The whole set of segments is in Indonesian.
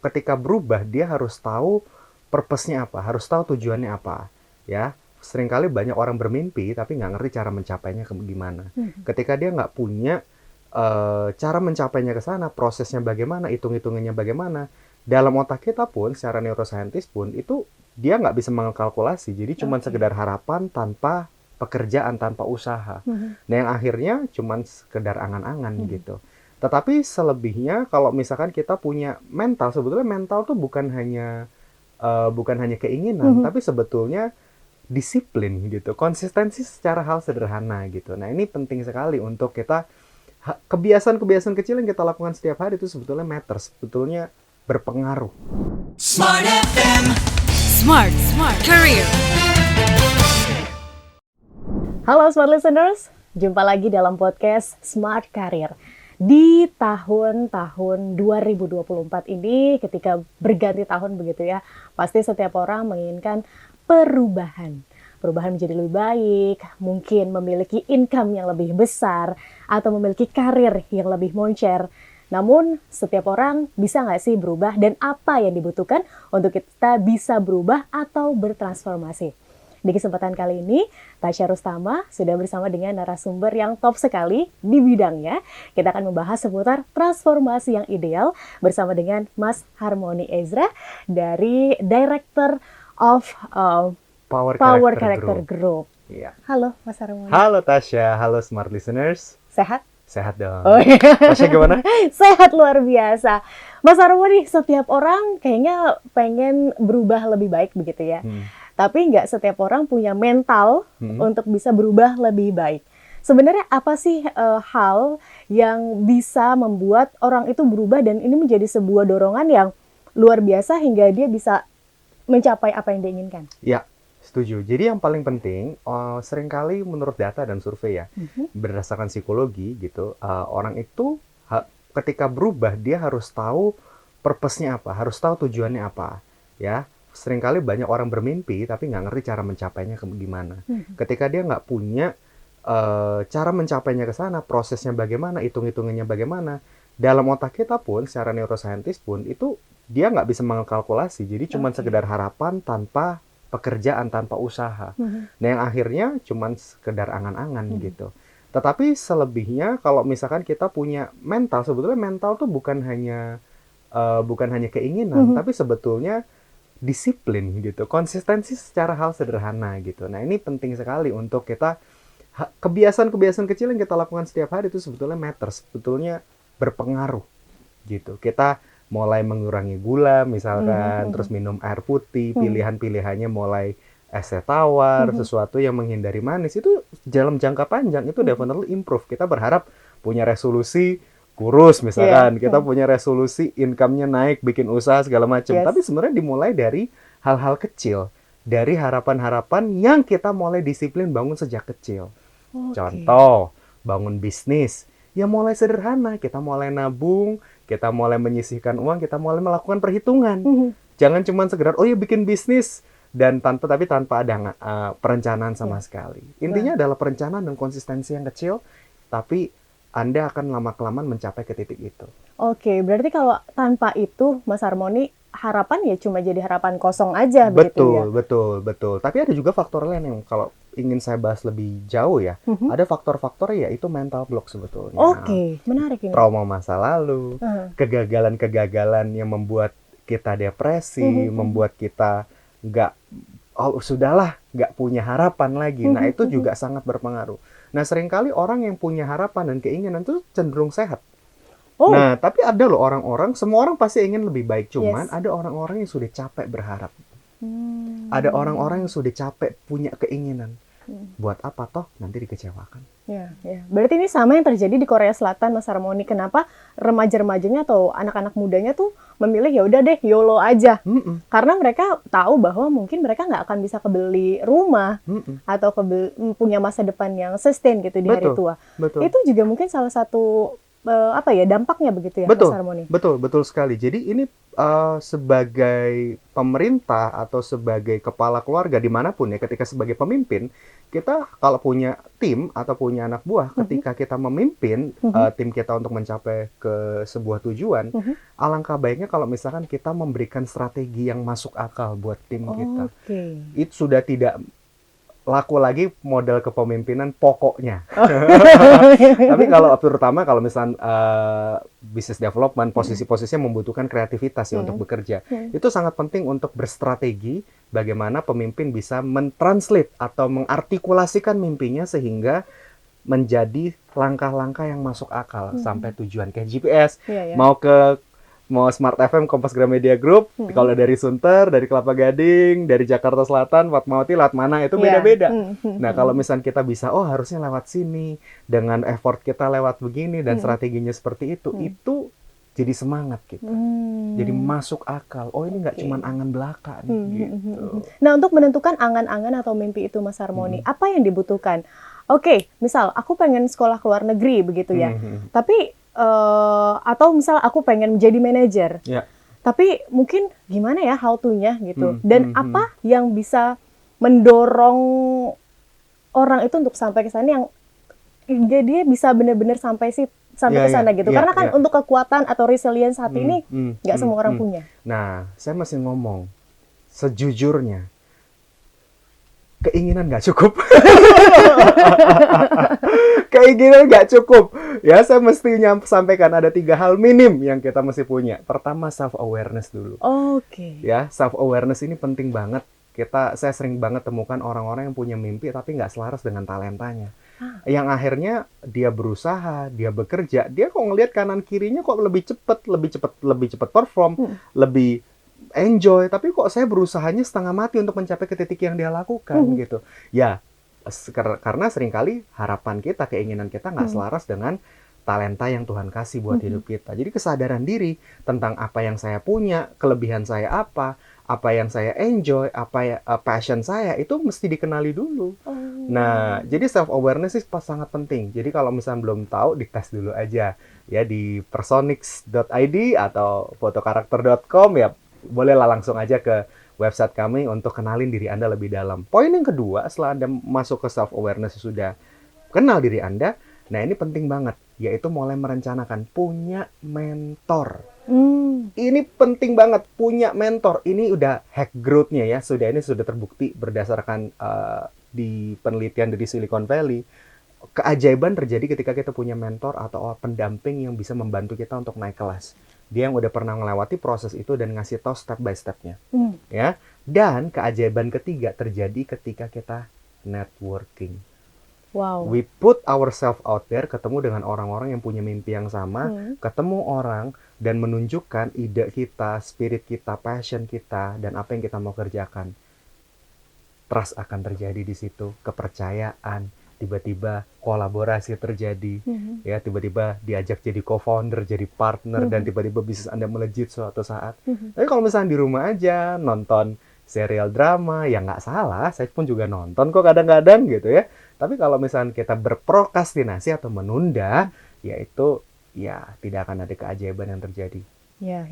ketika berubah dia harus tahu purpose-nya apa, harus tahu tujuannya apa, ya. Seringkali banyak orang bermimpi tapi nggak ngerti cara mencapainya gimana. Ketika dia nggak punya cara mencapainya ke sana, prosesnya bagaimana, hitung-hitungannya bagaimana, dalam otak kita pun, secara neuroscientist pun, itu dia nggak bisa mengkalkulasi. Jadi cuma sekedar harapan tanpa pekerjaan, tanpa usaha. Nah yang akhirnya cuma sekedar angan-angan gitu. Tetapi selebihnya, kalau misalkan kita punya mental, sebetulnya mental tuh bukan hanya keinginan, tapi sebetulnya disiplin gitu, konsistensi secara hal sederhana gitu. Nah ini penting sekali untuk kita, kebiasaan-kebiasaan kecil yang kita lakukan setiap hari itu sebetulnya matters, sebetulnya berpengaruh. Smart FM. Smart Career. Halo Smart Listeners, jumpa lagi dalam podcast Smart Career. Di tahun 2024 ini, ketika berganti tahun begitu ya, pasti setiap orang menginginkan perubahan. Perubahan menjadi lebih baik, mungkin memiliki income yang lebih besar, atau memiliki karir yang lebih moncer. Namun, setiap orang bisa nggak sih berubah dan apa yang dibutuhkan untuk kita bisa berubah atau bertransformasi? Di kesempatan kali ini, Tasya Rustama sudah bersama dengan narasumber yang top sekali di bidangnya. Kita akan membahas seputar transformasi yang ideal bersama dengan Mas Harmony Ezra dari Director of Power Character Group. Iya. Halo Mas Harmony. Halo Tasya, halo Smart Listeners. Sehat? Sehat dong. Oh, iya. Tasya gimana? Sehat luar biasa. Mas Harmony, setiap orang kayaknya pengen berubah lebih baik begitu ya. Tapi nggak setiap orang punya mental untuk bisa berubah lebih baik. Sebenarnya apa sih hal yang bisa membuat orang itu berubah dan ini menjadi sebuah dorongan yang luar biasa hingga dia bisa mencapai apa yang diinginkan? Ya, setuju. Jadi yang paling penting, seringkali menurut data dan survei ya, berdasarkan psikologi gitu, orang itu ketika berubah dia harus tahu purpose-nya apa, harus tahu tujuannya apa, ya. Seringkali banyak orang bermimpi tapi nggak ngerti cara mencapainya gimana. Ketika dia nggak punya cara mencapainya ke sana, prosesnya bagaimana, hitung-hitungannya bagaimana, dalam otak kita pun, secara neuroscientist pun, itu dia nggak bisa mengkalkulasi. Jadi cuma sekedar harapan tanpa pekerjaan, tanpa usaha. Nah yang akhirnya cuma sekedar angan-angan gitu. Tetapi selebihnya, kalau misalkan kita punya mental, sebetulnya mental tuh bukan hanya keinginan, tapi sebetulnya disiplin gitu, konsistensi secara hal sederhana gitu. Nah ini penting sekali untuk kita, kebiasaan-kebiasaan kecil yang kita lakukan setiap hari itu sebetulnya matters, sebetulnya berpengaruh gitu. Kita mulai mengurangi gula misalkan, terus minum air putih, pilihan-pilihannya mulai es teh tawar, sesuatu yang menghindari manis, itu dalam jangka panjang itu definitely improve. Kita berharap punya resolusi kurus misalkan, kita punya resolusi income-nya naik, bikin usaha segala macam. Tapi sebenarnya dimulai dari hal-hal kecil, dari harapan-harapan yang kita mulai disiplin bangun sejak kecil. Contoh, bangun bisnis, ya mulai sederhana, kita mulai nabung, kita mulai menyisihkan uang, kita mulai melakukan perhitungan. Jangan cuma sekedar, oh ya bikin bisnis, dan tanpa ada perencanaan sama sekali. Intinya adalah perencanaan dan konsistensi yang kecil, tapi Anda akan lama-kelamaan mencapai ke titik itu. Oke, berarti kalau tanpa itu, Mas Harmony, harapan ya cuma jadi harapan kosong aja begitu ya? Betul. Tapi ada juga faktor lain yang kalau ingin saya bahas lebih jauh ya, ada faktor-faktor ya itu mental block sebetulnya. Oke, menarik ini. Trauma masa lalu, kegagalan-kegagalan yang membuat kita depresi, membuat kita nggak punya harapan lagi. Nah itu juga sangat berpengaruh. Nah seringkali orang yang punya harapan dan keinginan itu cenderung sehat. Nah tapi ada loh orang-orang, semua orang pasti ingin lebih baik, cuman ada orang-orang yang sudah capek berharap. Ada orang-orang yang sudah capek punya keinginan. Buat apa toh nanti dikecewakan. Ya. Berarti ini sama yang terjadi di Korea Selatan, Mas Harmony. Kenapa remaja-remajanya atau anak-anak mudanya tuh memilih ya udah deh YOLO aja. Karena mereka tahu bahwa mungkin mereka nggak akan bisa kebeli rumah atau punya masa depan yang sustain gitu di hari tua. Betul. Itu juga mungkin salah satu dampaknya begitu ya, Betul, Mas Harmoni? betul sekali. Jadi ini sebagai pemerintah atau sebagai kepala keluarga dimanapun ya, ketika sebagai pemimpin, kita kalau punya tim atau punya anak buah, ketika kita memimpin tim kita untuk mencapai ke sebuah tujuan, alangkah baiknya kalau misalkan kita memberikan strategi yang masuk akal buat tim kita. Oke. Itu sudah tidak laku lagi model kepemimpinan pokoknya. Tapi terutama kalau misal business development, posisi-posisinya membutuhkan kreativitas ya untuk bekerja. Itu sangat penting untuk berstrategi bagaimana pemimpin bisa mentranslate atau mengartikulasikan mimpinya sehingga menjadi langkah-langkah yang masuk akal sampai tujuan. Kayak GPS, mau Smart FM, Kompas Gramedia Group, kalau dari Sunter, dari Kelapa Gading, dari Jakarta Selatan, Fatmawati, lewat mana, itu beda-beda. Nah, kalau misalnya kita bisa, harusnya lewat sini, dengan effort kita lewat begini, dan strateginya seperti itu jadi semangat gitu. Jadi masuk akal. Oh, ini nggak cuma angan belaka nih, gitu. Nah, untuk menentukan angan-angan atau mimpi itu, Mas Harmoni, apa yang dibutuhkan? Oke, misal aku pengen sekolah ke luar negeri, begitu ya. Tapi atau misal aku pengen menjadi manajer, tapi mungkin gimana ya how to-nya gitu, dan apa yang bisa mendorong orang itu untuk sampai ke sana, yang dia bisa benar-benar sampai ke sana gitu, karena kan untuk kekuatan atau resilience hati ini nggak semua orang punya. Nah, saya masih ngomong sejujurnya, keinginan nggak cukup. Keinginan nggak cukup. Ya, saya mestinya sampaikan ada 3 hal minim yang kita mesti punya. Pertama, self-awareness dulu. Oke. Ya, self-awareness ini penting banget. Saya sering banget temukan orang-orang yang punya mimpi tapi nggak selaras dengan talentanya. Yang akhirnya dia berusaha, dia bekerja, dia kok ngelihat kanan kirinya kok lebih cepat perform, lebih enjoy, tapi kok saya berusahanya setengah mati untuk mencapai ke titik yang dia lakukan gitu. Ya, karena seringkali harapan kita, keinginan kita nggak selaras dengan talenta yang Tuhan kasih buat hidup kita. Jadi kesadaran diri tentang apa yang saya punya, kelebihan saya apa yang saya enjoy, passion saya, itu mesti dikenali dulu. Nah, jadi self-awareness itu sangat penting. Jadi kalau misalnya belum tahu, dites dulu aja. Ya, di personix.id atau fotokarakter.com ya, bolehlah langsung aja ke website kami untuk kenalin diri Anda lebih dalam. Poin yang kedua, setelah Anda masuk ke self-awareness, sudah kenal diri Anda, nah ini penting banget, yaitu mulai merencanakan punya mentor. Ini penting banget, punya mentor. Ini udah hack growth-nya ya, ini sudah terbukti berdasarkan di penelitian dari Silicon Valley. Keajaiban terjadi ketika kita punya mentor atau pendamping yang bisa membantu kita untuk naik kelas. Dia yang udah pernah melewati proses itu dan ngasih tahu step by step-nya. Ya. Dan keajaiban ketiga terjadi ketika kita networking. Wow. We put ourselves out there, ketemu dengan orang-orang yang punya mimpi yang sama, ketemu orang dan menunjukkan ide kita, spirit kita, passion kita, dan apa yang kita mau kerjakan. Trust akan terjadi di situ, kepercayaan, tiba-tiba kolaborasi terjadi, ya, tiba-tiba diajak jadi co-founder, jadi partner, dan tiba-tiba bisnis Anda melejit suatu saat. Tapi kalau misalnya di rumah aja nonton serial drama, ya nggak salah, saya pun juga nonton kok kadang-kadang gitu ya. Tapi kalau misalnya kita berprokrastinasi atau menunda, yaitu ya tidak akan ada keajaiban yang terjadi. Ya.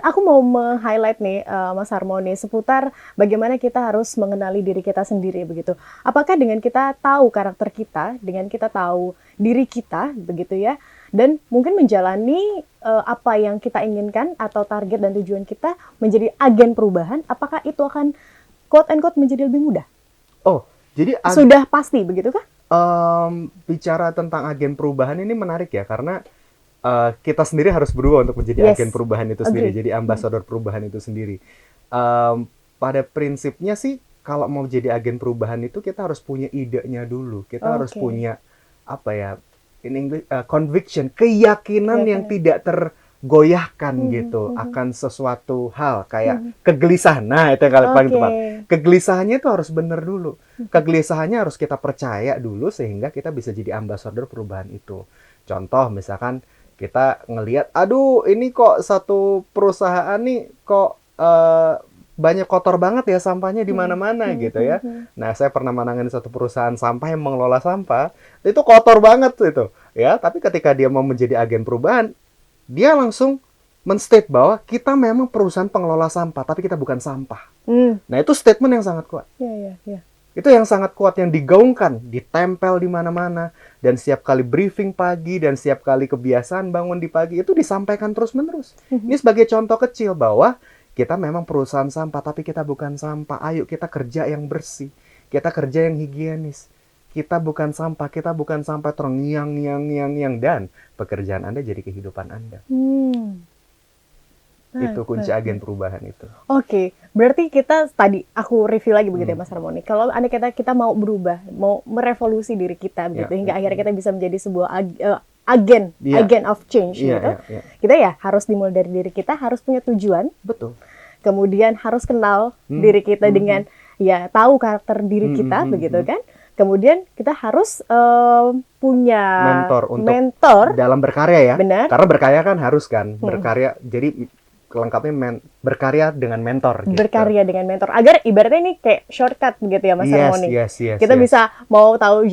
Aku mau meng-highlight nih, Mas Harmoni, seputar bagaimana kita harus mengenali diri kita sendiri begitu. Apakah dengan kita tahu karakter kita, dengan kita tahu diri kita begitu ya, dan mungkin menjalani apa yang kita inginkan atau target dan tujuan kita menjadi agen perubahan, apakah itu akan quote and quote menjadi lebih mudah? Oh, jadi sudah pasti begitu kah? Bicara tentang agen perubahan ini menarik ya, karena kita sendiri harus berubah untuk menjadi agen perubahan itu sendiri, jadi ambasador perubahan itu sendiri. Pada prinsipnya sih, kalau mau jadi agen perubahan itu kita harus punya idenya dulu, kita harus punya conviction, keyakinan yang tidak tergoyahkan gitu akan sesuatu hal, kayak kegelisahan. Nah, itu yang paling tepat. Kegelisahannya itu harus benar dulu. Kegelisahannya harus kita percaya dulu sehingga kita bisa jadi ambasador perubahan itu. Contoh misalkan kita ngelihat, aduh ini kok satu perusahaan nih kok banyak kotor banget ya sampahnya di mana-mana gitu ya. Nah, saya pernah menangani satu perusahaan sampah yang mengelola sampah, itu kotor banget itu ya. Tapi ketika dia mau menjadi agen perubahan, dia langsung men-state bahwa kita memang perusahaan pengelola sampah, tapi kita bukan sampah. Nah, itu statement yang sangat kuat. Iya. Itu yang sangat kuat, yang digaungkan, ditempel di mana-mana, dan setiap kali briefing pagi, dan setiap kali kebiasaan bangun di pagi, itu disampaikan terus-menerus. Ini sebagai contoh kecil bahwa kita memang perusahaan sampah, tapi kita bukan sampah. Ayo kita kerja yang bersih, kita kerja yang higienis. Kita bukan sampah terngiang-ngiang, dan pekerjaan Anda jadi kehidupan Anda. Itu kunci agen perubahan itu. Oke, berarti kita tadi aku review lagi begitu ya Mas Harmoni. Kalau anda kita mau berubah, mau merevolusi diri kita begitu hingga akhirnya kita bisa menjadi sebuah agen of change gitu. Kita ya harus dimulai dari diri kita, harus punya tujuan. Betul. Kemudian harus kenal diri kita dengan ya tahu karakter diri kita begitu kan. Kemudian kita harus punya mentor dalam berkarya ya. Benar. Karena berkarya kan harus kan berkarya. Jadi lengkapnya berkarya dengan mentor. Gitu. Berkarya dengan mentor. Agar ibaratnya ini kayak shortcut gitu ya Mas Harmoni. Yes, kita bisa mau tahu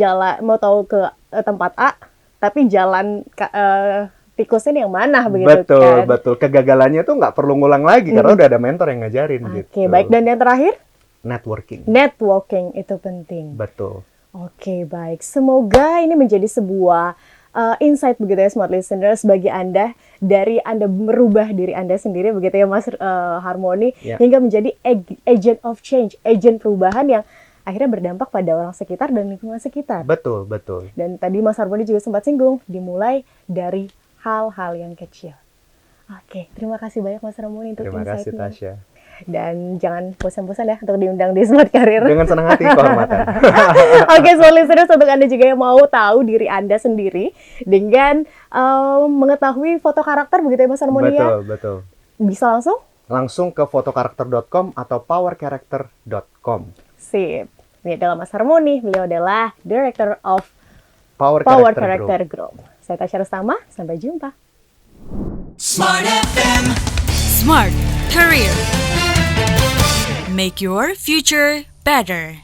ke tempat A, tapi jalan tikusnya yang mana begitu kan. Betul. Kegagalannya tuh nggak perlu ngulang lagi karena udah ada mentor yang ngajarin gitu. Oke, baik. Dan yang terakhir? Networking itu penting. Betul. Oke, baik. Semoga ini menjadi sebuah insight begitu ya Smart Listeners bagi Anda, dari Anda merubah diri Anda sendiri begitu ya Mas Harmoni, hingga menjadi agent of change, agent perubahan yang akhirnya berdampak pada orang sekitar dan lingkungan sekitar. Betul. Dan tadi Mas Harmoni juga sempat singgung, dimulai dari hal-hal yang kecil. Oke, terima kasih banyak Mas Harmoni untuk insight-nya. Terima kasih Tasya. Dan jangan bosan-bosan ya untuk diundang di Smart Career. Dengan senang hati, kehormatan. Oke, Smart Listeners, untuk Anda juga yang mau tahu diri Anda sendiri dengan mengetahui foto karakter begitu ya Mas Harmoni ya? Betul. Bisa langsung ke fotokarakter.com atau powercharacter.com. Sip. Ini adalah Mas Harmoni, beliau adalah Director of Power Character Group. Saya Tasya Rustama, sampai jumpa. Smart FM. Smart Career. Make your future better.